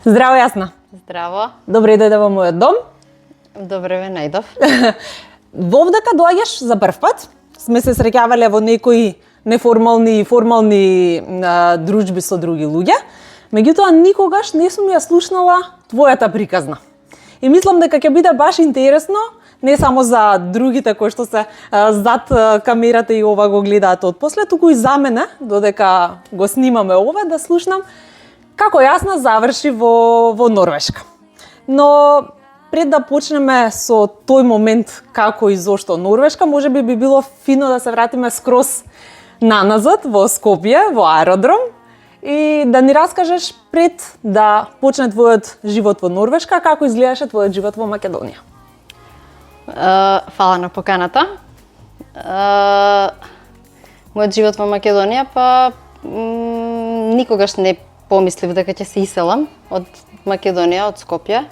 Здраво, Јасна. Здраво. Добре дојде во мојот дом. Добре ве најдов. Вовдека доаѓаш за прв пат. Сме се среќавале во некои неформални и формални дружби со други луѓе. Меѓутоа, никогаш не сум ја слушнала твојата приказна. И мислам дека ќе биде баш интересно, не само за другите кои што се зад камерата и ова го гледаат отпосле, туку и за мене, додека го снимаме ова, да слушнам како Јасна заврши во Норвешка. Но пред да почнеме со тој момент како и зошто Норвешка, можеби би било фино да се вратиме скроз наназад во Скопје, во аеродром, и да ни раскажеш пред да почне твојот живот во Норвешка, како изгледаше твојот живот во Македонија. Фала на поканата. Мојот живот во Македонија, никогаш не помислив дека ќе се иселам од Македонија, од Скопје.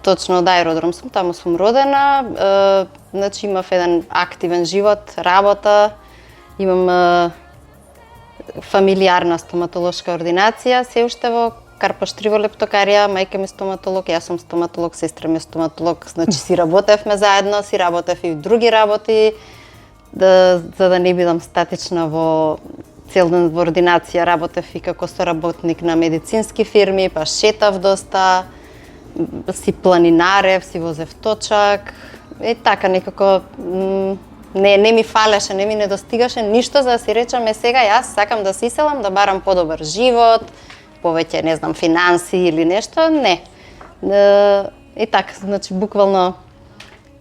Точно од аеродром сум, таму сум родена. Значи имав еден активен живот, работа, имам фамилиарна стоматолошка ординација, се уште во Карпоштриво лептокарија, мајка ми стоматолог, јас сум стоматолог, сестра ми стоматолог, значи си работевме заедно, си работев и други работи, за да не бидам статична во цел ден во ординација, работев и како соработник на медицински фирми, па шетав доста, си планинарев, си возев точак, и така некако не ми фалеше, не ми недостигаше ништо за да си речеме сега јас сакам да се иселам, да барам подобар живот, повеќе, не знам, финанси или нешто, не. И така, значи, буквално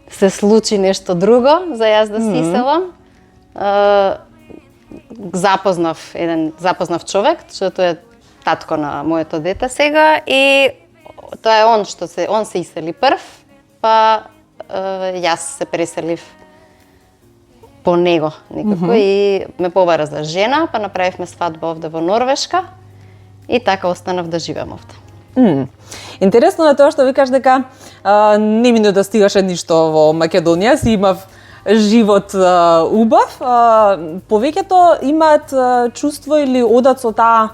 се случи нешто друго за јас да се иселам. Запознав човек, што тој е татко на моето дете сега, и тоа е он се исели прв, па јас се преселив по него некако и ме побара за жена, па направивме свадба овде во Норвешка и така останав да живеам овде. Интересно е тоа што викаш дека не ми недостигаше ништо во Македонија, си имав живот убав. Повеќето имаат чувство или одат со таа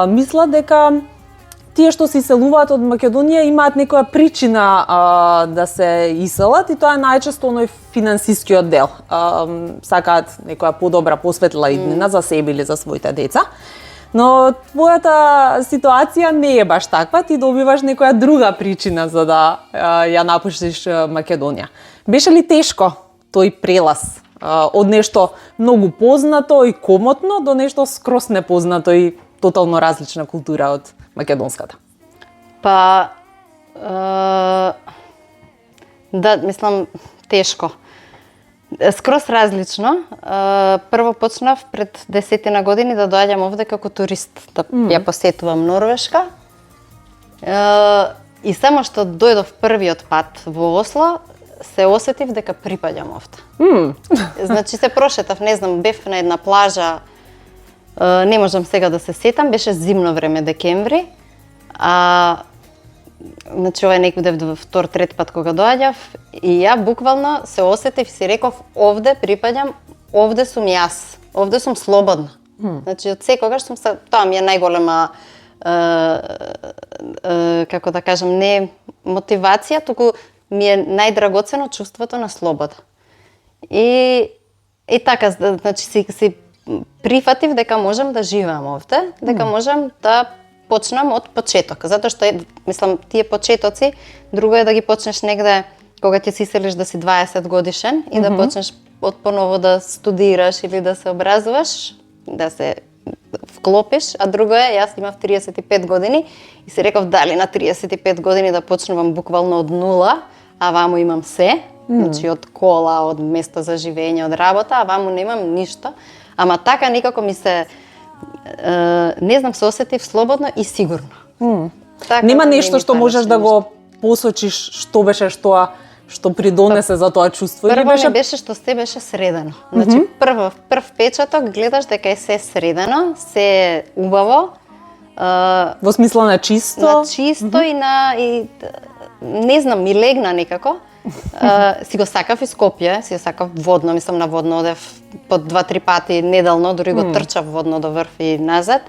мисла дека тие што се иселуваат од Македонија имаат некоја причина да се иселат, и тоа е најчесто оној финансискиот дел. Сакаат некоја подобра, посветла иднина за себе или за своите деца. Но твојата ситуација не е баш таква, ти добиваш некоја друга причина за да ја напуштиш Македонија. Беше ли тешко тој прелаз од нешто многу познато и комотно до нешто скроз непознато и тотално различна култура од македонската? Да, мислам, тешко. Скроз различно. Прво почнав пред 10 години да доаѓам овде како турист, да ја посетувам Норвешка. И само што дојдов првиот пат во Осло, се осетив дека припаѓам овде. Значи се прошетав, не знам, бев на една плажа, не можам сега да се сетам, беше зимно време, декември. Значи ова е некој втор, трет пат кога доаѓав, и ја буквално се осетив и си реков, овде припаѓам, овде сум јас, овде сум слободна. Значи од секогаш сум тоа ми е најголема, како да кажам, не мотивација, туку ми е најдрагоцено чувството на слобода. И така, значи си прифатив дека можам да живеам овде, дека можам да почнам од почеток, затоа што мислам тие почетоци, друго е да ги почнеш негде кога ќе се иселиш да си 20 годишен и да почнеш од поново да студираш или да се образуваш, да се вклопиш, а друго е, јас имав 35 години и си реков дали на 35 години да почнувам буквално од нула, а ваму имам се, значи од кола, од место за живење, од работа, а ваму немам ништо, ама така некако ми се не знам, се осетив слободно и сигурно. Така, нема нешто што можеш да го посочиш што беше што придонесе за тоа чувство? Прво не беше што се беше средено. Значи прв печаток гледаш дека е се средено, се е убаво. Во смисла на чисто? На чисто и не знам, ми легна некако. Си го сакав и Скопје, си го сакав водно, на водно одев по 2-3 пати неделно, дури го трчав водно до врв и назад.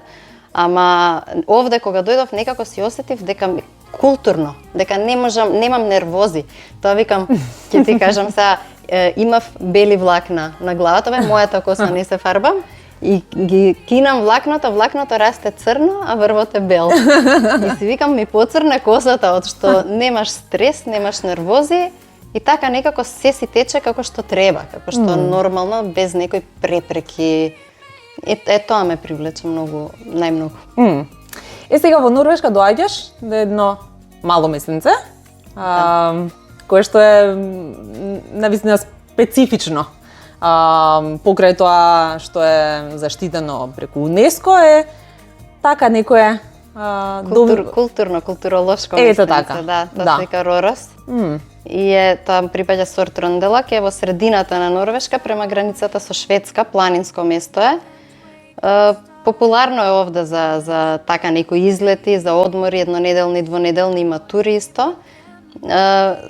Ама овде кога дојдов некако си осетив дека културно, дека немам нервози. Тоа викам, ќе ти кажам сега, имав бели влакна на главата, мојата коса не се фарбам и ги кинам влакното расте црно, а врвот е бел. И си викам, ми поцрне косата, од што немаш стрес, немаш нервози и така некако се си тече како што треба, како што нормално, без некои препреки. Тоа ме привлече најмногу. Сега во Норвешка доаѓаш до едно мало местенце, кое што е навистина специфично. Покрај тоа што е заштитено преку УНЕСКО е така некое културно-културолошко местенце, да, тоа се вика Ророс. И тоа припаѓа сорт Ронделак, е во средината на Норвешка, према границата со Шведска, планинско место е. Популарно е овде за така некои излети, за одмори, еднонеделни, двонеделни, има тури исто.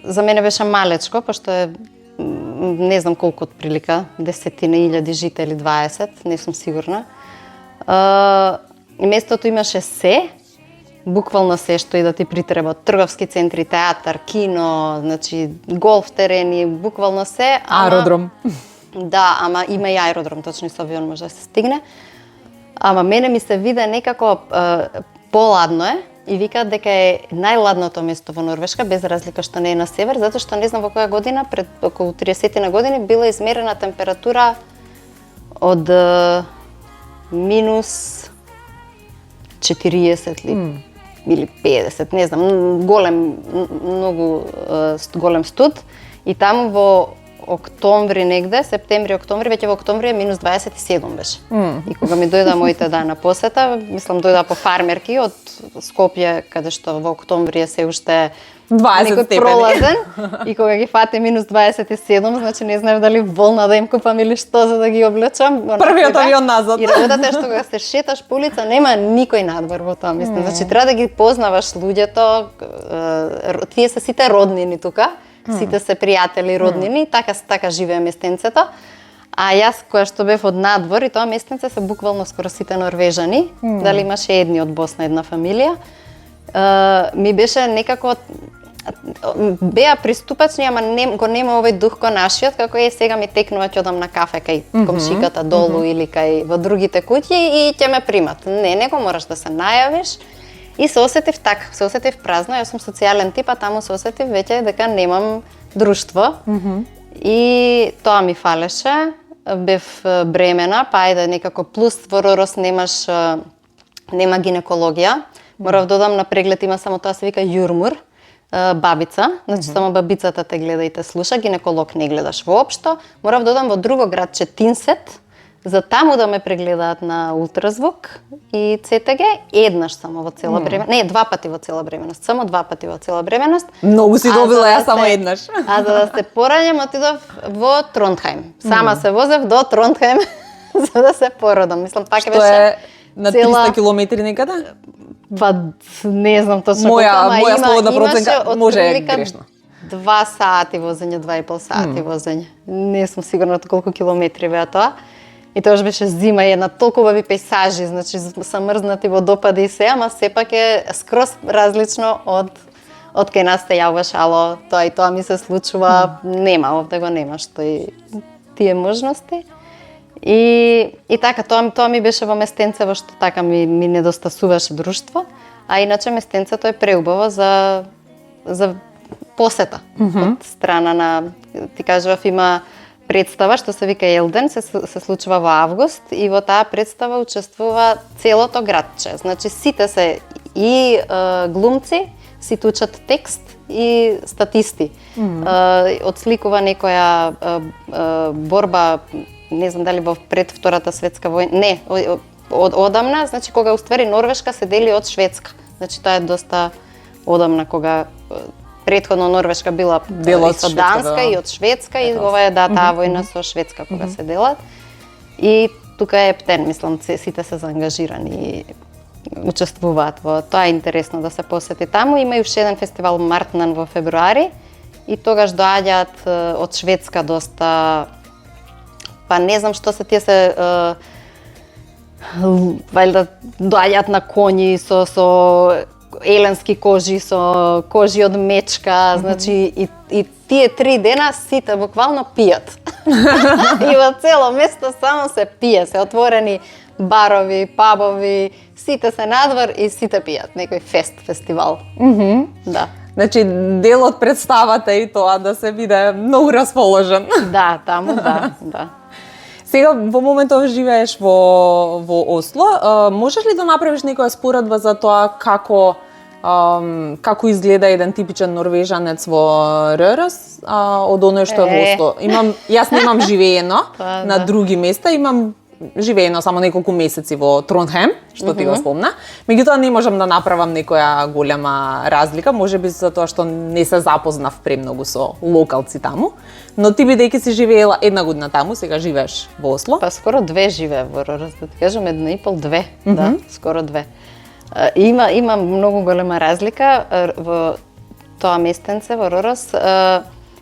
За мене беше малечко, пошто е не знам колку отприлика, 10.000 жители, 20, не сум сигурна. Местото имаше се, буквално се што и да ти притреба, трговски центри, театар, кино, значи голф терени, буквално се. Аеродром. Да, ама има и аеродром, точно и со авион може да се стигне. Ама мене ми се виде некако поладно е и викаат дека е најладното место во Норвешка, без разлика што не е на север, затоа што не знам во која година, пред околу 30 на години, била измерена температура од минус 40 или 50, не знам, многу голем студ. И таму во октомври негде, септември, веќе во октомври е минус 27 беше. И кога ми дојда моите на посета, мислам дојда по фармерки од Скопје, каде што во октомври е се уште 20 некој пролазен, и кога ги фате минус 27, значи не знаев дали волна да им купам или што за да ги облечам. Првиот авион назад. И работата е што кога се шеташ по улица, нема никој надвор во тоа, мислам. Значи треба да ги познаваш луѓето, тие се сите роднини тука. Сите се пријатели, роднини, така живее местенцето. А јас која што бев од надвор и тоа местенце се буквално скоро сите норвежани, дали имаше едни од Босна, една фамилија. Ми беше некако беа приступачни, ама го нема овој дух кој нашиот, како сега ми текнува ќе одам на кафе кај комшиката долу или кај во другите куќи и ќе ме примат. Не, него мораш да се најавиш. И се осетив така, се осетив празно, јас сум социјален тип, а таму се осетив веќе дека немам друштво. И тоа ми фалеше, бев бремена, па ајде некако плюс во Ророс нема гинекологија. Морав да одам на преглед, има само тоа се вика јурмур, бабица, значи само бабицата те гледа и те слуша, гинеколог не гледаш воопшто. Морав да одам во друго градче Тинсет, за таму да ме прегледаат на ултразвук и ЦТГ еднаш само во цела бременост. Не, 2 пати во цела бременост, само 2 пати во цела бременост. Многу си добила, јас само еднаш. А за да се пораѓам, отидов во Тронхајм. Сама се возев до Тронхајм за да се породам. Мислам, така беше. Што е на 300 километри некаде? Па не знам точно колку, моја слободна проценка може е грешна. 2 сати возење, 2,5 сати возење. Не сум сигурна колку километри беа тоа. И тоа беше зима и една толкова пейзажи, значи замрзнати водопади и се, ама сепак е скроз различно од кај нас те јаваш, ало, тоа и тоа ми се случува, нема, овде го нема што и тие можности. И така, тоа ми беше во местенце во што така ми недостасуваше друштво, а иначе местенцето е преубаво за посета од страна на, ти кажував, има представа што се вика Елден, се случува во август и во таа представа учествува целото градче. Значи сите се и глумци, сите учат текст и статисти. Отсликува некоја борба, не знам дали во пред Втората светска војна, не, одамна, значи кога уствари Норвешка се дели од Шведска. Значи тоа е доста одамна кога претходно Норвешка била и со Данска и од Шведска и ова е таа војна со Шведска кога се делат. И тука е птен, мислам, сите се заангажирани и учествуваат во тоа. Е интересно да се посети таму. Има и уште еден фестивал Мартнан во февруари и тогаш доаѓаат од Шведска доста, па не знам што се тие се вајда доаѓаат на коњи со еленски кожи, со кожи од мечка, значи и тие 3 дена сите буквално пијат. И во цело место само се пие, се отворени барови, пабови, сите се надвор и сите пијат, некој фестивал. Да. Значи, дел од представата и тоа да се биде многу расположен. Да, таму да. Сега, во моментов живееш во Осло. Можеш ли да направиш некоја споредба за тоа како изгледа еден типичен норвежанец во РРС од оној што е во Осло? Јас немам живеено на други места, имам живеено само неколку месеци во Тронхем, што ти го спомна. Меѓутоа не можам да направам некоја голема разлика, можеби затоа што не се запознав премногу со локалци таму. Но ти бидејќи си живеела 1 година таму, сега живееш во Осло. Па скоро 2 живеев во РРС, да ти кажам 1,5-2, да, скоро 2. Има многу голема разлика во тоа местенце во РРС.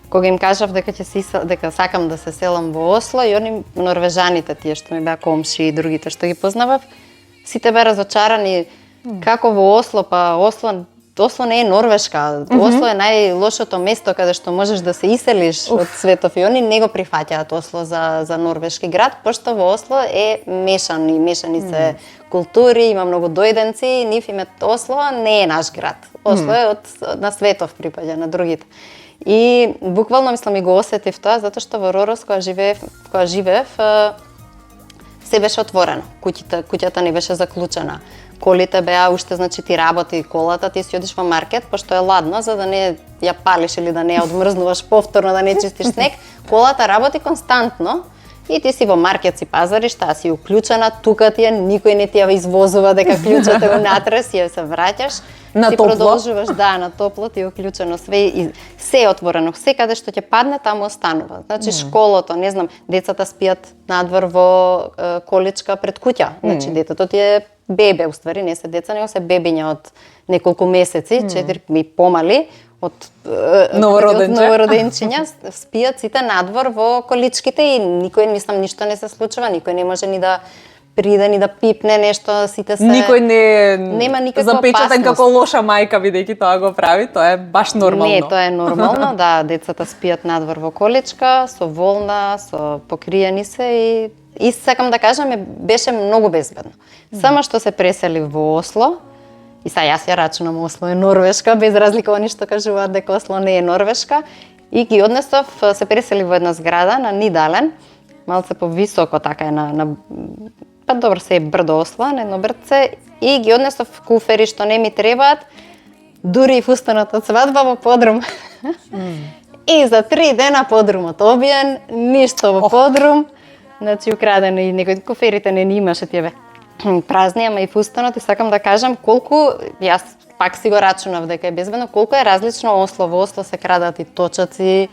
Кога им кажав дека сакам да се селам во Осло, и они норвежаните, тие што ми беа комши и другите што ги познавав, сите беа разочарани како во Осло, па Осло не е Норвешка. Осло е најлошото место каде што можеш да се иселиш од светов, и они не го прифаќаат Осло за норвешки град, пошто во Осло е мешани се култури, има многу дојденци, нив им е Осло не е наш град. Осло е на светов припаѓа на другите. И буквално мислам и го осетив тоа затоа што во РРС кога живеев се беше отворено. Куќата не беше заклучена. Колите беа уште, значи ти работи колата, ти си одиш во маркет, пошто е ладно, за да не ја палиш или да не ја одмрзнуваш повторно, да не чистиш снег. Колата работи константно и ти си во маркет си пазариш, таа си уклучена, тука ти е, никој не ти ја извозува дека клучот е унатре, си ја се враќаш. На ти топло. Продолжуваш, да, на топло ти е уклучено све и се е отворено. Секаде што ќе падне, таму останува. Значи школото, не знам, децата спијат надвор во количка пред куќа. Значи детето ти е бебе, уствари не се деца, него се бебиња од неколку месеци, 4 и помали, од новороденчиња, спијат сите надвор во количките и никој, мислам, ништо не се случува, никој не може ни да приде ни да пипне нешто, сите се... Никој нема никаква запечатен опасност. како лоша мајка, бидејќи тоа го прави, тоа е баш нормално. Не, тоа е нормално, да, децата спијат надвор во количка, со волна, со покриени се и сакам да кажам, беше многу безбедно. Само што се пресели во Осло, и са јас ја рачунам Осло е Норвешка, без разлика они што кажуваат дека Осло не е Норвешка, и ги однесов, се пресели во една зграда на Нидален, малце повисоко така е па добро се е брдо Осло, на едно брдце, и ги однесов куфери што не ми требаат, дури и фустанот од свадба во подрум. И за 3 дена подрумот обиен, ништо во подрум, значи украдено и некои куферите не имаше тие празни, ама и фустанот, и сакам да кажам колку, јас пак си го рачунав дека е безбедно, колку е различно Осло. Во Осло се крадат и точаци,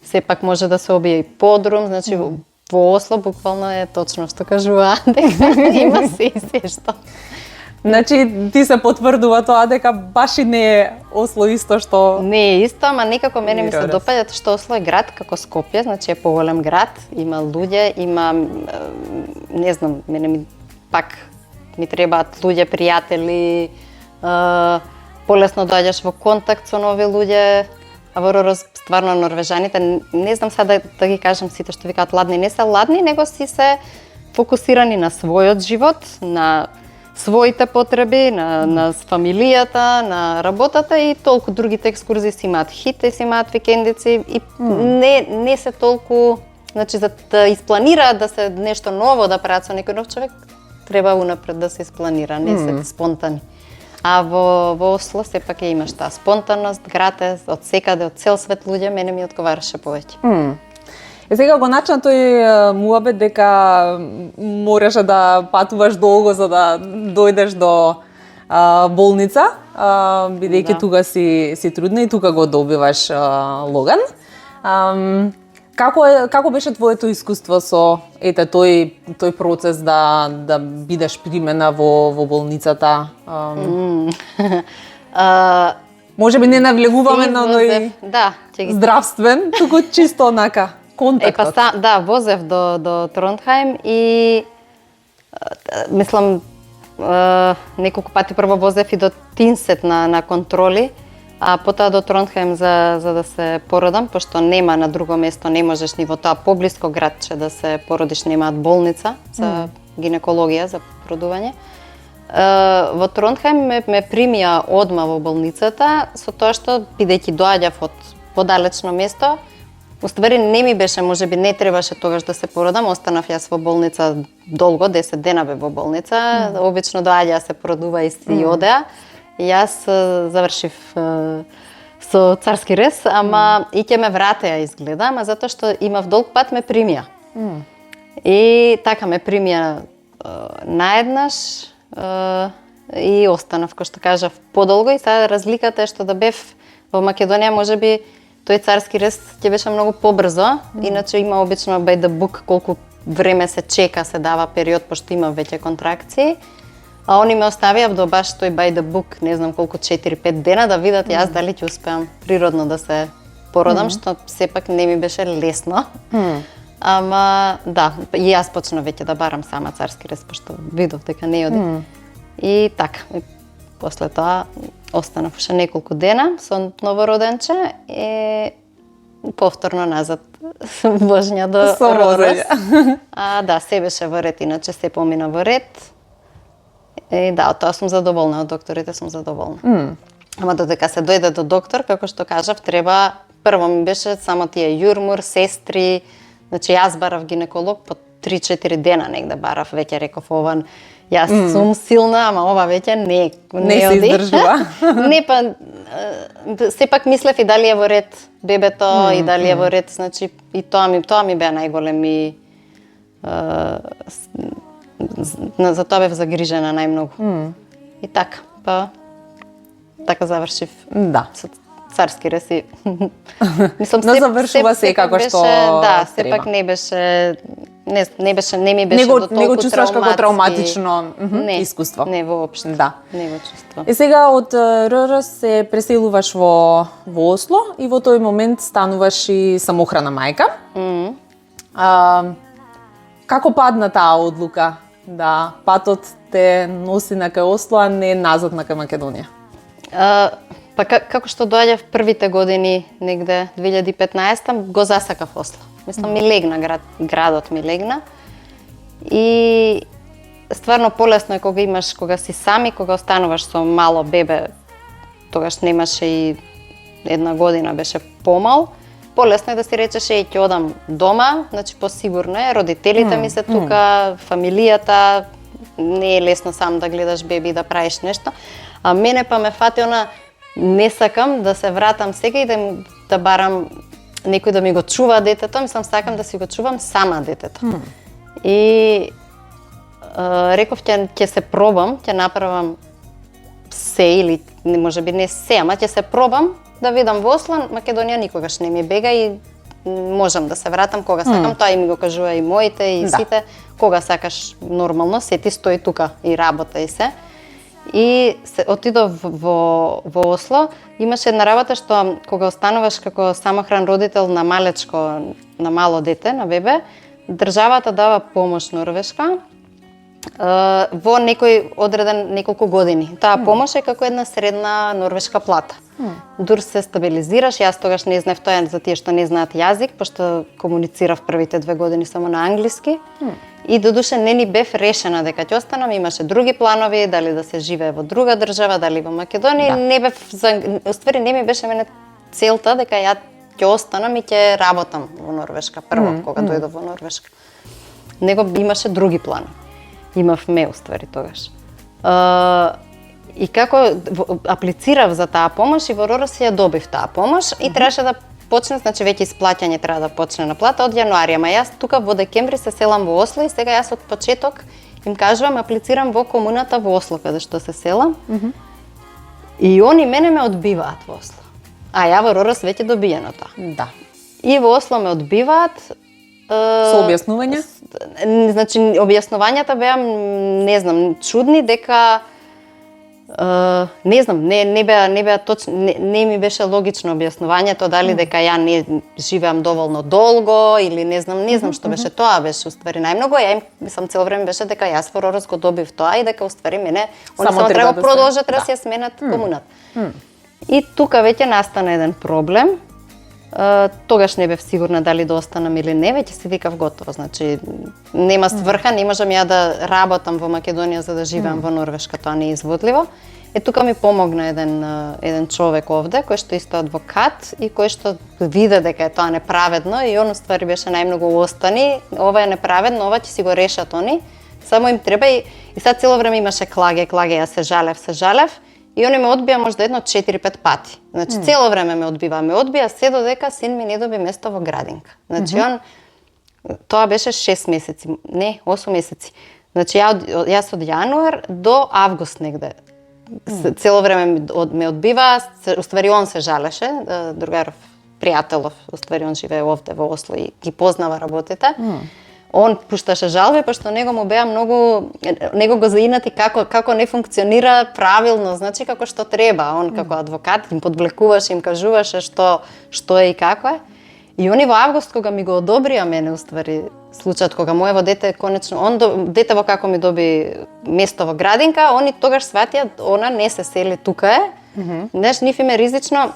сепак може да се обие и подрум, значи во Осло буквално е точно што кажуваат, дека има се што. Значи, ти се потврдува тоа дека баш и не е Осло исто што... Не е исто, ама некако мене ми се допаѓа што Осло е град како Скопје, значи е поголем град, има луѓе, има, не знам, мене ми пак ми требаат луѓе, пријатели, полесно доаѓаш во контакт со нови луѓе, а во РРС стварно норвежаните, не знам сега да ги кажам сите што викаат ладни, не се ладни, него си се фокусирани на својот живот, на своите потреби, на фамилијата, на работата и толку. Другите екскурзии си имаат хите, си имаат викендици и не се толку, значи за да испланираат да се нешто ново да прават со некој нов човек, треба унапред да се испланира, не се спонтани. А во Осло сепак ја имаш таа спонтанност, град е од секаде, од цел свет луѓе, мене ми одговараше повеќе. И сега го начна тој муабет дека мораше да патуваш долго за да дојдеш до болница, бидејќи тука си трудна и тука го добиваш Логан. Како беше твоето искуство со тој процес да бидеш примена во болницата? Можеби не навлегуваме на оној здравствен, туку чисто онака контактот. Возев до Тронхајм и мислам, неколку пати прво возев и до Тинсет на контроли, а потоа до Тронхаим за да се породам, пошто нема на друго место, не можеш ни во тоа поблиско градче да се породиш, немаат болница за гинекологија, за породување. Во Тронхаим ме примија одма во болницата, со тоа што, бидејќи доаѓав од подалечно место, уствари не ми беше, можеби не требаше тогаш да се породам, останав јас во болница долго, 10 дена бе во болница, обично доаѓа се породува и си одеа. Јас завршив со царски рез, ама и ќе ме вратеа изгледа, ама затоа што имав долг пат ме примија. И така ме примија наеднаш и останав, кој што кажав, подолго, и сега разликата е што да бев во Македонија, можеби тој царски рез ќе беше многу побрзо, иначе има обично by the book колку време се чека, се дава период, пошто има веќе контракции. А они ме оставија до баш тој by the book, не знам колку, 4-5 дена, да видат јас дали ќе успеам природно да се породам, што сепак не ми беше лесно. Ама да, и јас почнав веќе да барам сама царски рез, пошто видов дека не оди. И така, после тоа останав уште неколку дена со новороденче и повторно назад возња до родос. Да, се беше во ред, иначе се помина во ред. И да, од тоа сум задоволна, од докторите сум задоволна. Ама додека се дојде до доктор, како што кажав, треба, прво ми беше само тие јурмур, сестри, значи јас барав гинеколог по 3-4 дена негде барав, веќе реков ован, јас сум силна, ама ова веќе не се издржува. Не, па сепак мислев и дали е во ред бебето и дали е во ред, значи и тоа ми беа најголеми, за тоа бев загрижена најмногу. И така, па така завршив. Да. Со царски рез и мислам Но завршува секако што да, сепак не беше не ми беше до толку не го чувствуваш како травматично искуство. Не воопшто. Да. Не го чувствувам. И сега од РР се преселуваш во Осло и во тој момент стануваш и самохрана мајка. Како падна таа одлука да патот те носи на кај Осло, а не назад на кај Македонија? Па како што доаѓав првите години, негде 2015, го засакав Осло. Мислам, ми легна градот ми легна. И стварно полесно е кога си сами, кога остануваш со мало бебе, тогаш немаше и една година, беше помал. Полесно е да си речеш, ќе одам дома, значи посигурно е, родителите ми се тука, фамилијата, не е лесно сам да гледаш беби и да правиш нешто. А мене па ме фати она, не сакам да се вратам сега и да барам некој да ми го чува детето, мислам сакам да си го чувам сама детето. И реков ќе се пробам, ќе направам се или можеби не се, ама ќе се пробам да видам во Осло. Македонија никогаш не ми бега и можам да се вратам кога сакам, тоа и ми го кажува и моите и сите, кога сакаш нормално, се ти стои тука и работа и се. И отидов во Осло, имаше една работа што кога остануваш како самохран родител на малечко, на мало дете, на бебе, државата дава помош норвешка во некој одреден неколку години. Таа помош е како една средна норвешка плата. Дур се стабилизираш, јас тогаш не знаев, тоа за тие што не знаат јазик, пошто комуницирав првите 2 години само на англиски. И додуше не ни бев решена дека ќе останам, имаше други планови, дали да се живее во друга држава, дали во Македонија, не бев уствари не ми беше мене целта дека ја ќе останам и ќе работам во Норвешка прво кога дојдов во Норвешка. Него имаше други планови. Имавме уствари тогаш. И како аплицирав за таа помош и во РРС ја добив таа помош и требаше да почне, значи веќе исплаќање треба да почне на плата од јануари, ама јас тука во декември се селам во Осло и сега јас од почеток им кажувам аплицирам во комуната во Осло каде што се селам. И они мене ме одбиваат во Осло. А ја во РРС веќе добиено тоа. Да. И во Осло ме одбиваат Со објаснување? Значи објаснувањата беа, не знам, чудни дека Не знам, не беа точно, не ми беше логично објаснувањето дали дека ја не живеам доволно долго или не знам што беше тоа, беше уствари најмногу, ја мислам цело време беше дека јас во Ророс го добив тоа и дека уствари мене они само треба да продолжат да се ја сменат комунат. И тука веќе настана еден проблем. Тогаш не бев сигурна дали да останам или не, веќе си викав готово, значи нема сврха, не можам ја да работам во Македонија за да живеам во Норвешка, тоа не е изводливо. Тука ми помогна еден човек овде, кој што исто адвокат и кој што виде дека е тоа неправедно и он уствари беше најмногу остани, ова е неправедно, ова ќе си го решат они, само им треба и сега цело време имаше клаге, ја се жалев. И они ме одбија можда едно 4-5 пати. Значи цело време ме одбија се додека син ми не доби место во градинка. Значи тоа беше 6 месеци, не, 8 месеци. Значи јас од јануар до август негде. Цело време ме одбива, уствари он се жалеше, другаров пријателов, уствари он живее овде во Осло и ги познава работите. Он пушташе жалби, пошто него му беа него го заинати како не функционира правилно, значи како што треба. Он како адвокат им подвлекуваше, им кажуваше што е и како е. И они во август кога ми го одобрија мене уствари случајот кога моево дете конечно детево како ми доби место во градинка, они тогаш сватија она не се сели тука е. Знаеш, нив им е ризично.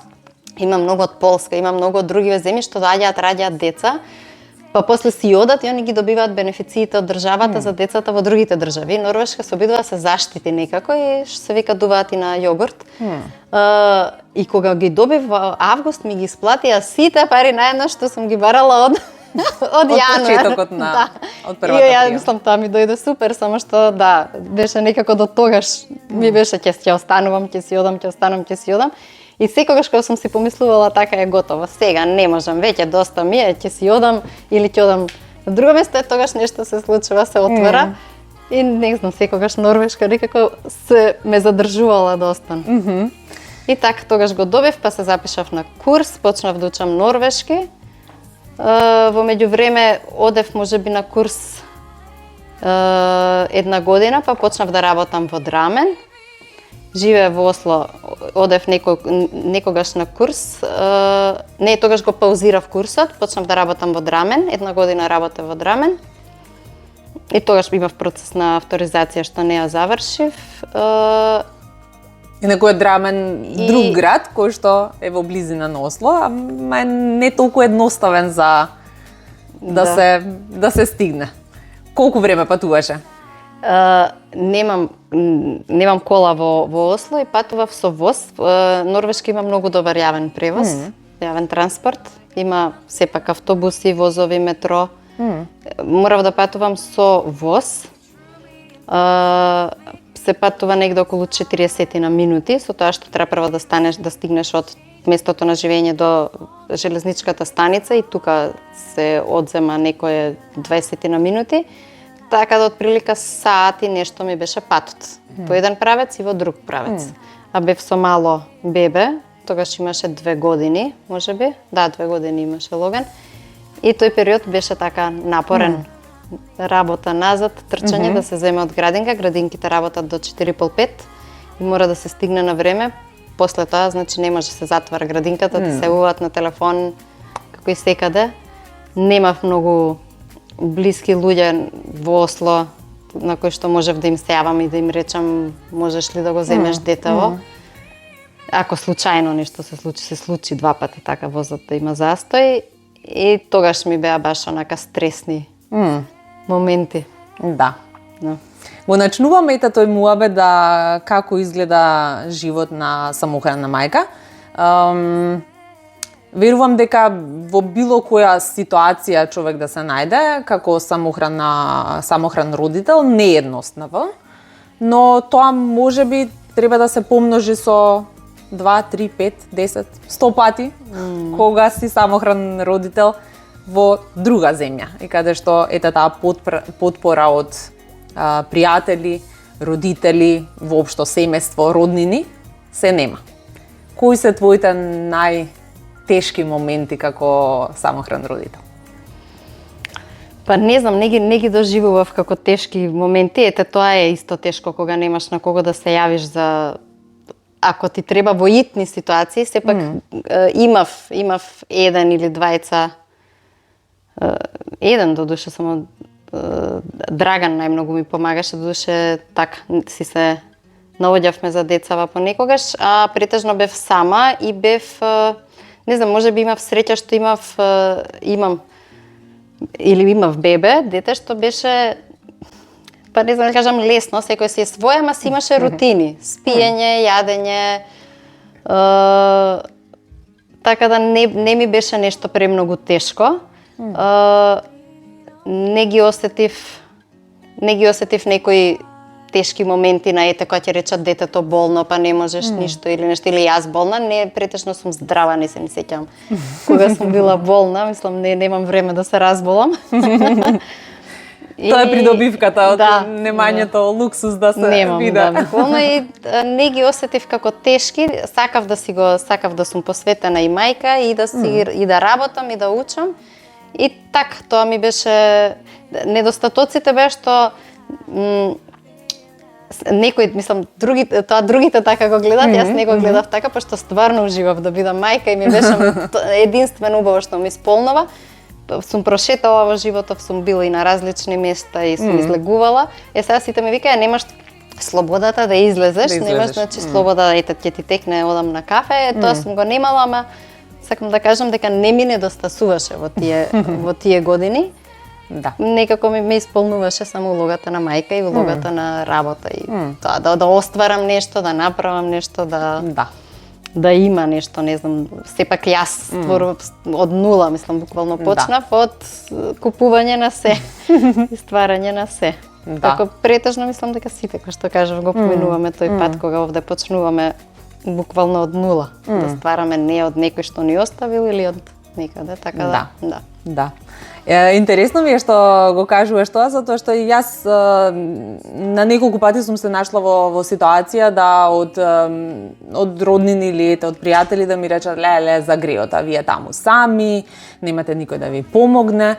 Има многу од Полска, има многу од други земји што раѓаат деца. Па после си одат и они ги добиваат бенефициите од државата за децата во другите држави. Норвешка се обидува да се заштити некако и што се вика дуваат и на јогурт. И кога ги добив во август ми ги исплатија сите пари наедно што сум ги барала од јануар. Од првата пријава. И ја мислам тоа ми дојде супер, само што беше некако до тогаш ми беше ќе останувам, ќе си одам. И секогаш кога сум си помислувала така е готово, сега не можам, веќе доста ми е, ќе си одам или ќе одам на друго место, тогаш нешто се случува, се отвора. И не знам, секогаш Норвешка некако се ме задржувала да останам. И така тогаш го добив, па се запишав на курс, почнав да учам норвешки. Во меѓувреме одев можеби на курс една година, па почнав да работам во Драмен. Живеа во Осло, одев некогаш на курс, тогаш го паузирав курсот, почнав да работам во Драмен, една година работев во Драмен. И тогаш имав процес на авторизација што не ја завршив. Инаку е Драмен друг град кој што е во близина на Осло, ама е не толку едноставен за да се стигне. Колку време патуваше? Немам кола во Осло и патував со воз. Норвешка има многу добар јавен превоз, јавен транспорт. Има сепак автобуси, возови, метро. Морав да патувам со воз. Се патува негде околу 40 на минути, со тоа што треба прво да стигнеш од местото на живење до железничката станица и тука се одзема некое 20 на минути. Така да отприлика саат и нешто ми беше патот. По еден правец и во друг правец. А бев со мало бебе, тогаш имаше 2 години, можеби. 2 години имаше Логан. И тој период беше така напорен. Работа назад, трчање да се земе од градинка. Градинките работат до 4:30 и мора да се стигне на време. После тоа, значи, не може да се затвара градинката, да се јавуваат на телефон, како и секаде. Немав многу блиски луѓе во Осло на кои што можев да им се јавам и да им речам можеш ли да го земеш детево. Ако случајно нешто се случи 2 пати така возот да има застој и тогаш ми беа баш онака стресни моменти. Да. Го начнуваме и тој муабет да како изгледа живот на самохрана мајка. Верувам дека во било која ситуација човек да се најде како самохран родител не е едноставно, но тоа можеби треба да се помножи со 2, 3, 5, 10, 100 пати кога си самохран родител во друга земја и каде што ете таа потпора од пријатели, родители, воопшто семејство, роднини се нема. Кои се твоите најтешки моменти како самохран родител? Па не знам, не ги доживував како тешки моменти. Ете, тоа е исто тешко кога немаш на кого да се јавиш за ако ти треба во итни ситуации, сепак имав еден или двајца, еден додуше само Драган најмногу ми помагаше, додуше така си се наоѓавме за децава понекогаш, а претежно бев сама и бев, не знам, можеби имав среќа што имав бебе, дете што беше, па не знам да кажам лесно, секој си е своја, ама си имаше рутини, спиење, јадење, така да не ми беше нешто премногу тешко. Не ги осетив некои тешки моменти на кога ќе речат детето болно, па не можеш ништо или нешто, или јас болна, не, претежно сум здрава, не се ни сеќам кога сум била болна, мислам немам време да се разболам. Тоа е придобивката од немањето луксус да се немам, вида. Буквално и не ги осетив како тешки, сакав да сум посветена и мајка и да работам и да учам. И така, тоа ми беше, недостатоците беа што некои, мислам, другите така го гледат, јас не го гледав така, пошто стварно уживав да бидам мајка и ми беше единствено убаво што ми исполнува. Сум прошетала во животов, сум била и на различни места и сум излегувала. Сега сите ми викаја, немаш слободата да излезеш, немаш, значи слобода, ете, ќе ти текне, одам на кафе, тоа сум го немала, ама сакам да кажам дека не ми недостасуваше во тие години. Да. Некако ми исполнуваше само улогата на мајка и улогата на работа и тоа, да остварам нешто, да направам нешто, да има нешто, не знам, сепак јас стварував од нула, мислам, буквално почнав од купување на се и стварање на се. Така претежно мислам дека сите, кои што кажав, го поминуваме тој пат кога овде почнуваме буквално од нула, да ствараме не од некој што ни оставил или од некаде, така да. Интересно ми е што го кажуваш тоа, затоа што и јас на неколку пати сум се нашла во ситуација да од роднини или од пријатели да ми речат леле за греот, а вие таму сами, немате никој да ви помогне.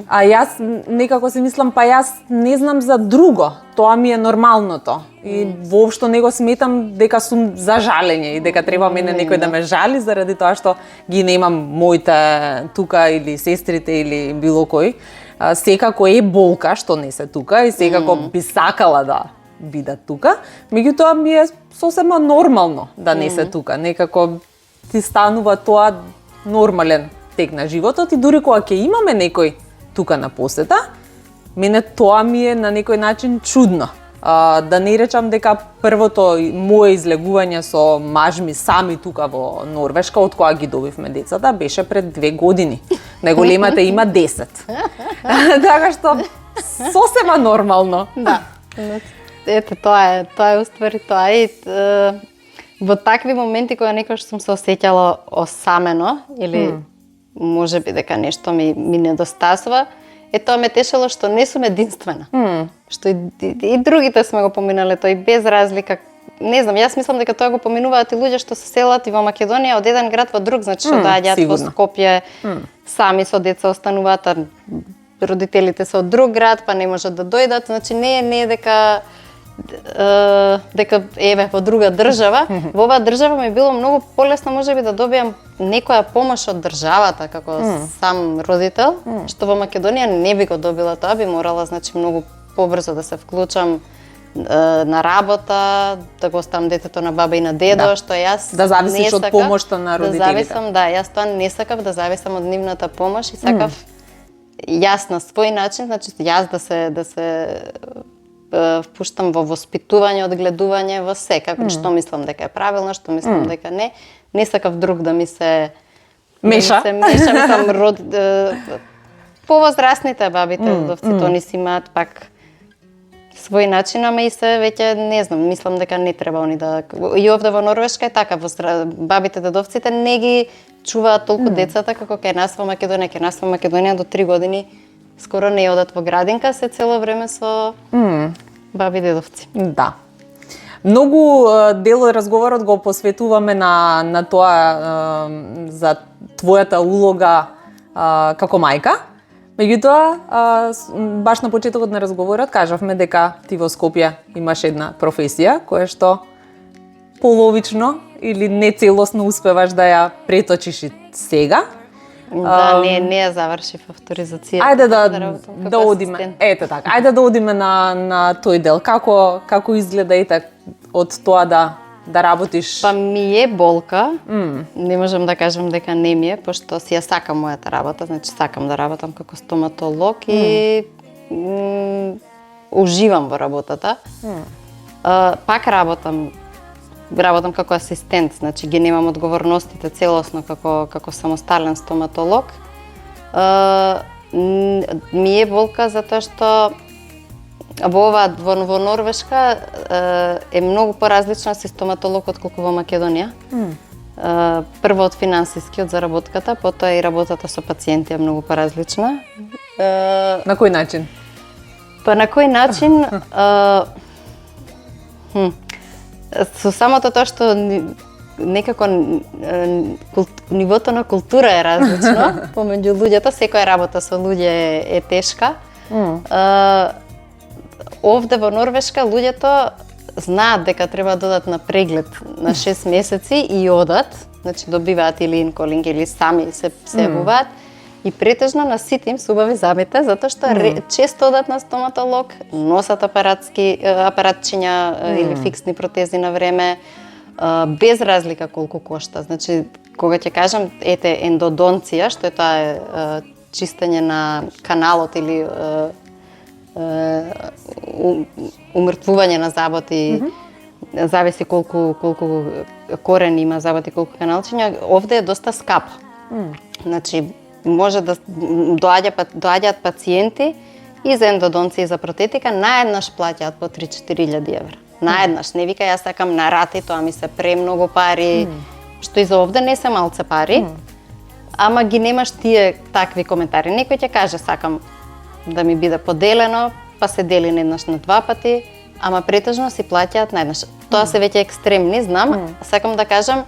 А јас некако си мислам, па јас не знам за друго, тоа ми е нормалното. И воопшто не го сметам дека сум за жалење и дека треба мене некој да ме жали заради тоа што ги немам моите тука или сестрите или било кој. Секако е болка што не се тука и секако би сакала да бидат тука, меѓутоа ми е сосема нормално да не се тука. Некако ти станува тоа нормален тек на животот и дури кога ќе имаме некој тука на посета, мене тоа ми е на некој начин чудно. Да не речам дека првото мое излегување со мажми сами тука во Норвешка, од кога ги добивме децата, беше пред 2 години. Најголемата има 10. Така што сосема нормално. Да. Ете, тоа е уствари тоа. И во такви моменти кога некогаш сум се осеќала осамено или можеби дека нешто ми недостасува, тоа ме тешело што не сум единствена. Што и другите сме го поминале тоа и без разлика. Не знам, јас мислам дека тоа го поминуваат и луѓе што се селат и во Македонија од еден град во друг, значи што доаѓаат во Скопје, сами со деца остануваат, а родителите се од друг град, па не можат да дојдат, значи не е дека еве во друга држава. Во оваа држава ми било многу полесно можеби да добиам некоја помош од државата како сам родител, што во Македонија не би го добила тоа, би морала значи многу побрзо да се вклучам на работа, да го оставам детето на баба и на дедо, што јас да зависиш од помошта на родителите. Јас тоа не сакав да зависам од нивната помош и сакав јас на свој начин, значи јас да се впуштам во воспитување, одгледување во се, како што мислам дека е правилно, што мислам дека не. Не сакав друг да ми се меша. Мислам, повозрастните бабите, дедовците, они си имаат пак свој начин, ама и се веќе не знам, мислам дека не треба они да... И овде во Норвешка е така, бабите, дедовците не ги чуваат толку децата како кај нас во Македонија. Кај нас во Македонија до 3 години скоро не одат во градинка, се цело време со баби дедовци. Да. Многу дел од разговорот го посветуваме на тоа за твојата улога како мајка. Меѓутоа, баш на почетокот на разговорот кажавме дека ти во Скопје имаш една професија која што половично или нецелосно успеваш да ја преточиш и сега. Да, не ја завршив авторизацијата. Ајде да работам како да одиме. асистент. Ете така. Ајде да одиме на тој дел. Како изгледа од тоа да работиш? Па ми е болка. Не можам да кажам дека не ми е, пошто си ја сакам мојата работа, значи сакам да работам како стоматолог и уживам во работата. Пак работам како асистент, значи ги немам одговорностите целосно како самостален стоматолог. Ми е болка затоа што во Норвешка е многу поразлична си стоматолог отколку во Македонија. Прво од финансискиот заработката, потоа и работата со пациенти е многу поразлична. На кој начин? Па на кој начин? Со самото тоа што некако нивото на култура е различно помеѓу луѓето, секоја работа со луѓе е тешка. Овде во Норвешка луѓето знаат дека треба да одат на преглед на 6 месеци и одат, значи добиваат или инколинг или сами се јавуваат. И претежно на сите им се убави забите, затоа што често одат на стоматолог, носат апаратчиња или фиксни протези на време, без разлика колку кошта. Значи, кога ќе кажам, ете, ендодонција, што е тоа чистење на каналот или умртвување на заботи, зависи колку корен има заботи, колку каналчиња, овде е доста скапо. Значи, може да доаѓаат пациенти и за ендодонција и за протетика, наеднаш плаќаат по 3-4 евра. Наеднаш, не вика јас сакам на рати, тоа ми се премногу пари, што и за овде не се малце пари, ама ги немаш тие такви коментари. Некој ќе каже сакам да ми биде поделено, па се дели еднаш на 2 пати, ама претежно си плаќаат наеднаш. Тоа се веќе екстремни, знам, сакам да кажам,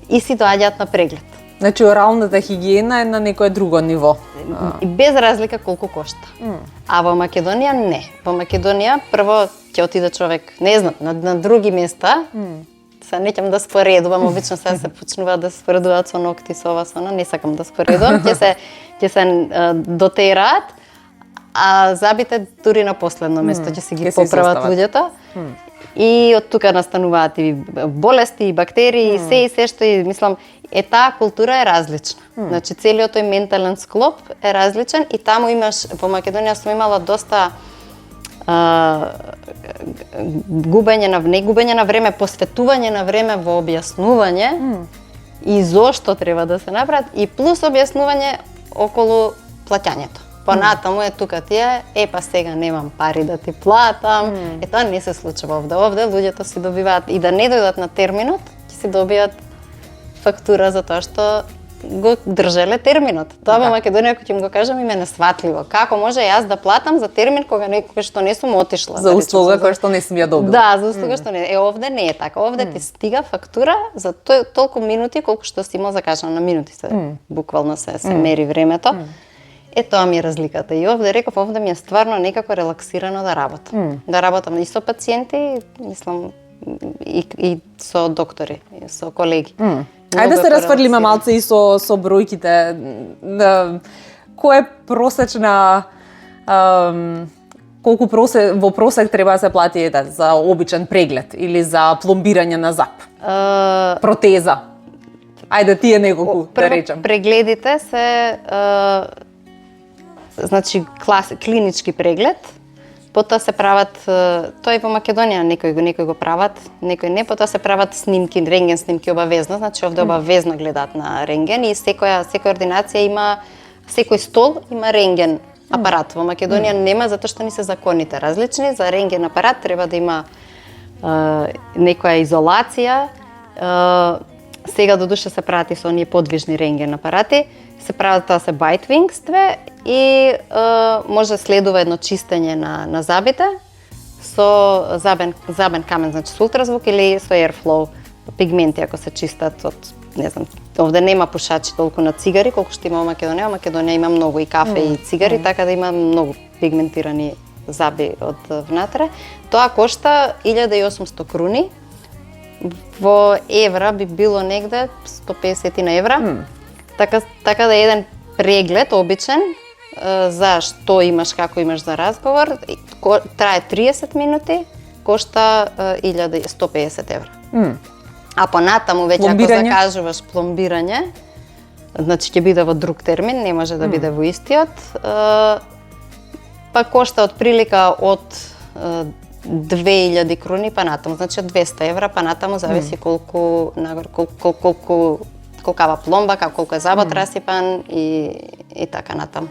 и си доаѓаат на преглед. Значи, оралната хигиена е на некое друго ниво. И без разлика колку кошта. А во Македонија не. Во Македонија прво ќе отиде човек, не знам, на други места. Се неќам да споредувам, обично се почнуваат да споредуваат со ногти, со ова, со она, не сакам да споредувам, ќе се дотераат, а забите дури на последно место ќе си ги поправат луѓето. И од тука настануваат и болести, и бактерии, и се што и мислам, таа култура е различна. Значи целиот тој ментален склоп е различен и таму имаш, во Македонија сум имала доста губење на време, посветување на време во објаснување и зошто треба да се направат и плюс објаснување околу плаќањето. Понатаму е тука тие, па сега немам пари да ти платам. Тоа не се случува овде. Овде луѓето си добиваат и да не дојдат на терминот, ќе си добијат фактура за тоа што го држеле терминот. Тоа во Македонија, ако ќе им го кажам, им е несватливо. Како може јас да платам за термин кога што не сум отишла? За услуга која што не сум ја добила. Да, за услуга што не. Овде не е така. Овде ти стига фактура за толку минути колку што си имал закажано, на минути се буквално се мери времето. Тоа ми е разликата. И овде реков, овде ми е стварно некако релаксирано да работам. Да работам и со пациенти, мислам, и со доктори, и со колеги. Ајде да се расфрлиме малце и со бројките. Кој е просечна колку во просек треба да се плати за обичен преглед или за пломбирање на зап? Протеза. Ајде тие неколку да речем. Прегледите се значи клинички преглед, потоа се прават, тоа и во Македонија некои го прават, некои не, потоа се прават снимки, рентген снимки обавезно, значи овде обавезно гледаат на рентген и секоја ординација има, секој стол има рентген апарат. Во Македонија нема, затоа што ни се законите различни. За рентген апарат треба да има некоја изолација. Сега додуше се прават и со оние подвижни рентген апарати. Се прават тоа се bite wings и може следува едно чистење на забите со забен камен, значи со ултразвук или со airflow пигменти ако се чистат од, не знам, овде нема пушачи толку на цигари колку што има во Македонија. Во Македонија има многу и кафе и цигари, така да има многу пигментирани заби од внатре. Тоа кошта 1800 круни во евра би било негде 150 на евра. Така да еден преглед обичен за што имаш, како имаш за разговор, трае 30 минути, кошта 1150 евра. А понатаму веќе ако закажуваш пломбирање, значи ќе биде во друг термин, не може да биде во истиот, па кошта отприлика од 2000 круни па натаму, значи од 200 евра па натаму, зависи колкава пломба, колку е забот расипан и така натаму.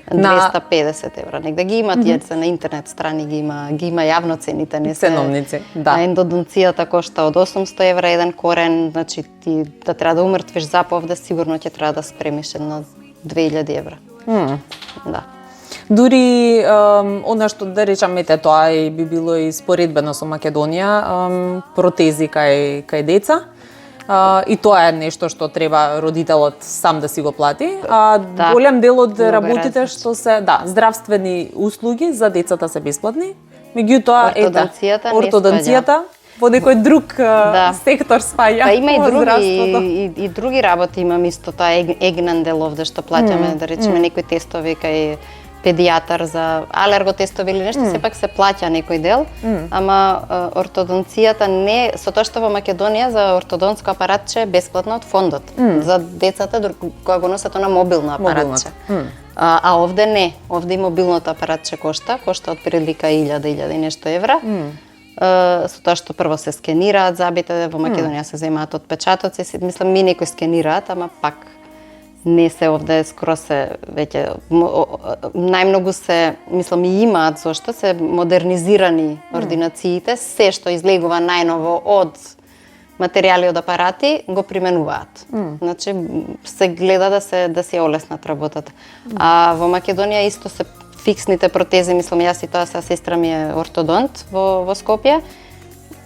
250 евра. Негде ги има тие на интернет страни, ги има јавно цените, не се ценовници, да. Ендодонцијата кошта од 800 евра еден корен, значи ти да треба да умртвиш заповде, сигурно ќе треба да спремиш едно 2000 евра. Да. Дури она што да речам тоа и би било и споредбено со Македонија, протези кај деца. И тоа е нешто што треба родителот сам да си го плати, да, голем дел од работите што се, здравствени услуги за децата се бесплатни, меѓутоа ортодонцијата во некој друг сектор спаѓа. Па има и други работи, имам исто тоа егнен дел овде што плаќаме, да речеме некои тестови кај педијатар за алерготестови или нешто, сепак се плаќа некој дел, ама ортодонцијата не, со тоа што во Македонија за ортодонско апаратче е бесплатно од фондот. За децата кога го носат на мобилно апаратче. А овде не, овде и мобилното апаратче кошта од прилика 1000 и нешто евра. Со тоа што прво се скенираат забите, во Македонија се земаат отпечатоци, мислам ми некои скенираат, ама пак не се овде скоро се веќе најмногу се, мислам и имаат зошто се модернизирани ординациите, се што излегува најново од материјали од апарати го применуваат. Значи се гледа да се олеснат работата. А во Македонија исто се фиксните протези, мислам јас и тоа сестра ми е ортодонт во Скопје.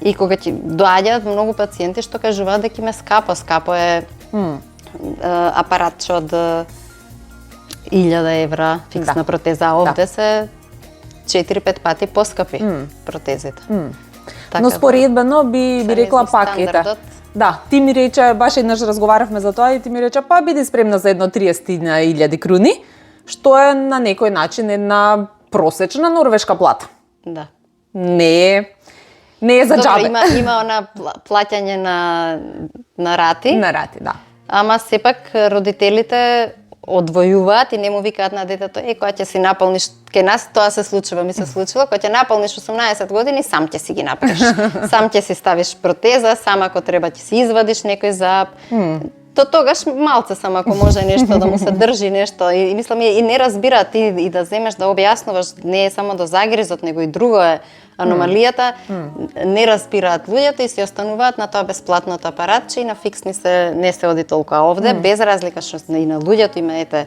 И кога ќе доаѓаат многу пациенти што кажуваат дека им е скапо е апаратче од 1000 евра фиксна протеза, а овде се 4-5 пати поскапи протезите. Но споредбено би рекла пак, да, ти ми рече, баш еднаш разговаравме за тоа и ти ми рече, па биди спремна за едно 30.000 круни, што е на некој начин една просечна норвешка плата. Да. Не е за џабе. Има она плаќање на рати. На рати, да. Ама сепак родителите одвојуваат и не му викаат на детето, кога ќе си наполниш, кај нас тоа се случува, ми се случило, кога ќе наполниш 18 години, сам ќе си ги направиш. Сам ќе си ставиш протеза, сам ако треба ќе си извадиш некој зап. То тогаш малце сам ако може нешто да му се држи нешто и мислам и не разбираат и да земеш да објаснуваш, не е само до загризот, него и друго е аномалијата, не разбираат луѓето и се остануваат на тоа бесплатното апаратче и на фиксни не се оди толку. А овде, без разлика што и на луѓето им е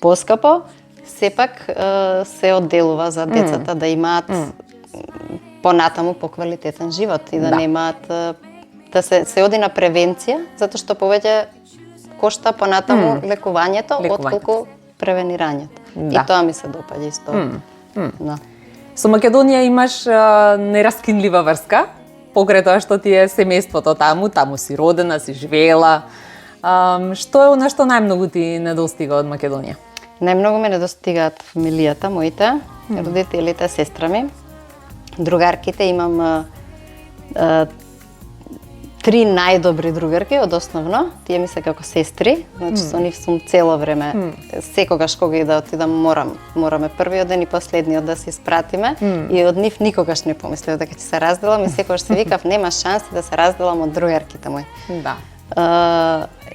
поскапо, сепак се одделува за децата да имаат понатаму поквалитетен живот и да немаат, да се оди на превенција, затоа што повеќе кошта понатаму лекувањето, отколку превенирањето. И тоа ми се допаѓа исто. Со Македонија имаш нераскинлива врска, покрај тоа што ти е семејството таму си родена, си живеела. Што е она што најмногу ти недостига од Македонија? Најмногу ме недостигаат фамилијата, моите, родителите, сестра ми, другарките, имам 3 најдобри другарки од основно, тие ми се како сестри, значи со нив сум цело време, секогаш кога и да отидам мораме првиот ден и последниот да се испратиме и од нив никогаш не помислев дека ќе се разделам и секогаш се викав нема шанси да се разделам од другарките мои. Да.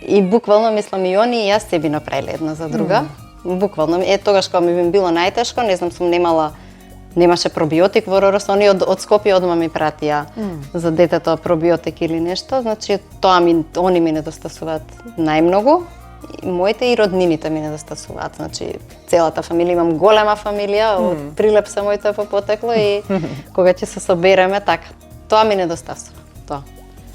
И буквално мислам и они и јас се би направиле една за друга. Буквално тогаш кога ми би било најтешко, не знам, немаше пробиотик во Ророс, они од Скопје одма ми пратија за детето пробиотик или нешто, значи они ми недостасуваат најмногу, моите и роднините ми недостасуваат, значи целата фамилија, имам голема фамилија, од Прилеп се моите по потекло и кога ќе се собереме така, тоа ми недостасува, тоа.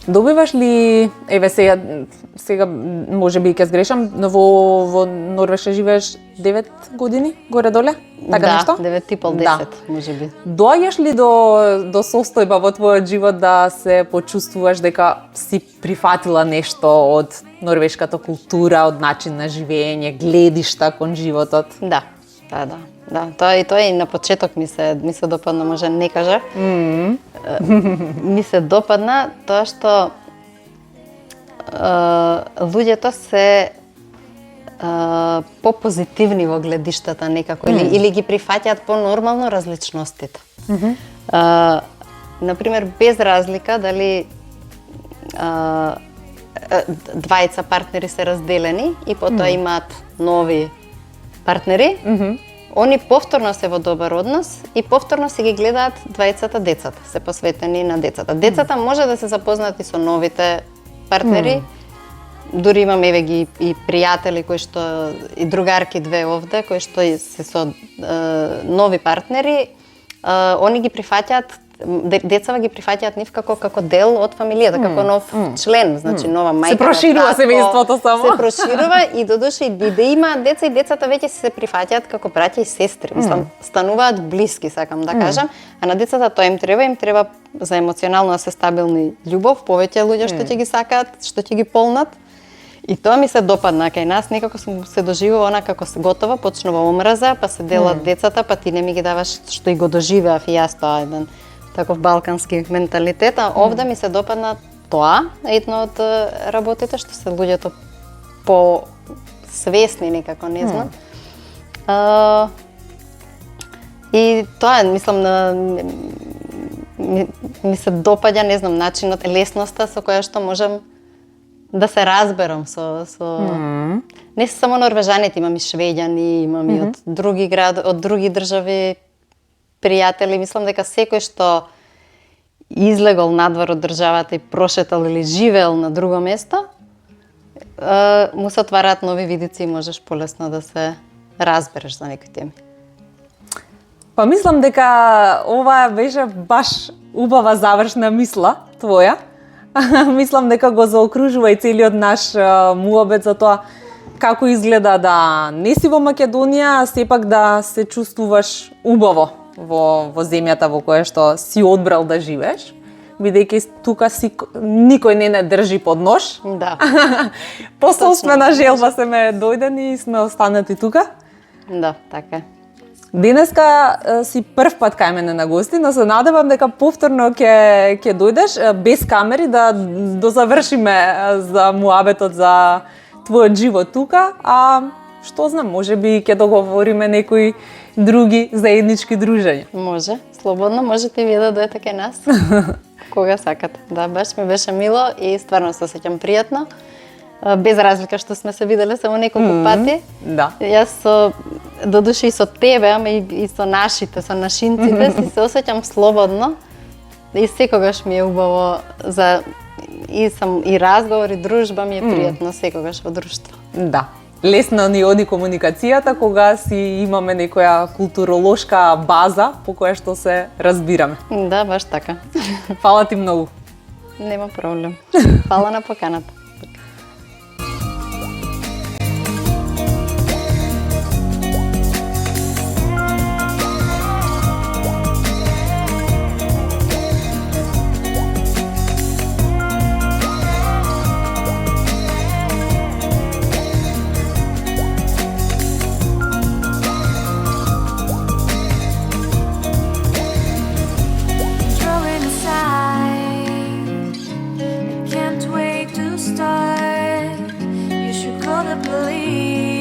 Добиваш ли, еве сега може би ќе сгрешам, но во Норвешка живееш 9 години, горе-доле? Така да, нешто? 9,5-10, може би. Доаѓаш ли до состојба во твојот живот да се почувствуваш дека си прифатила нешто од норвешката култура, од начин на живење, гледишта кон животот? Да. Тоа и на почеток ми се допадна, може не кажа. Ми се допадна тоа што луѓето се попозитивни во гледиштата некако или ги прифаќаат по-нормално различностите. Например, без разлика дали двајца партнери се разделени и потоа имаат нови партнери, они повторно се во добар однос и повторно се ги гледаат двајцата децата, се посветени на децата. Децата може да се запознати со новите партнери, дури имам еве ги и пријатели кои што и другарки две овде кои што се со нови партнери, они ги прифаќаат, децава ги прифаќаат нив како дел од фамилијата, како нов член, значи нова мајка. Се проширува семејството само. Се проширува и додуше и да има деца и децата веќе се прифаќаат како браќа и сестри. Мислам, стануваат блиски, сакам да кажам, а на децата тоа им треба за емоционално да се стабилни љубов, повеќе луѓе што ќе ги сакаат, што ќе ги полнат. И тоа ми се допадна, кај нас некако се доживува она како се готова, почнува омраза, па се делат децата, па ти не ми ги даваш што и го доживеав и јас тоа еден таков балкански менталитет, а овде ми се допадна тоа, едно од работите што се луѓето по-свесни некако, не знам. И тоа, мислам, ми се допаѓа, не знам, начинот, лесноста со која што можам да се разберам не само норвежаните, имам и швеѓани, имам и од други од други држави пријатели. Мислам дека секој што излегол надвор од државата и прошетал или живеел на друго место, му се отвараат нови видици и можеш полесно да се разбереш за некои теми. Па мислам дека ова беше баш убава завршна мисла твоја. Мислам дека го заокружува и целиот наш муабет за тоа како изгледа да не си во Македонија, а сепак да се чувствуваш убаво во земјата во која што си одбрал да живееш, бидејќи тука никој не држи под нож. Да. По собствена желба сме дојдени и сме останати тука. Да, така е. Денеска си прв пат кај мене на гости, но се надевам дека повторно ќе дојдеш без камери да дозавршиме за муабетот за твојот живот тука, а што знам, можеби ќе договориме некои други заеднички дружења. Може, слободно можете и вие да дојдете кај нас. Кога сакате. Да, баш ми беше мило и стварно се осеќам пријатно. Без разлика што сме се виделе само неколку пати. Да. Јас додуше и со тебе, ама и со нашинците си се осеќам слободно. И секогаш ми е убаво и разговор и дружба ми е пријатно секогаш во друштво. Да. Лесно ни оди комуникацијата кога си имаме некоја културолошка база по која што се разбираме. Да, баш така. Фала ти многу. Нема проблем. Фала на поканата. Can't wait to start. You should call the police.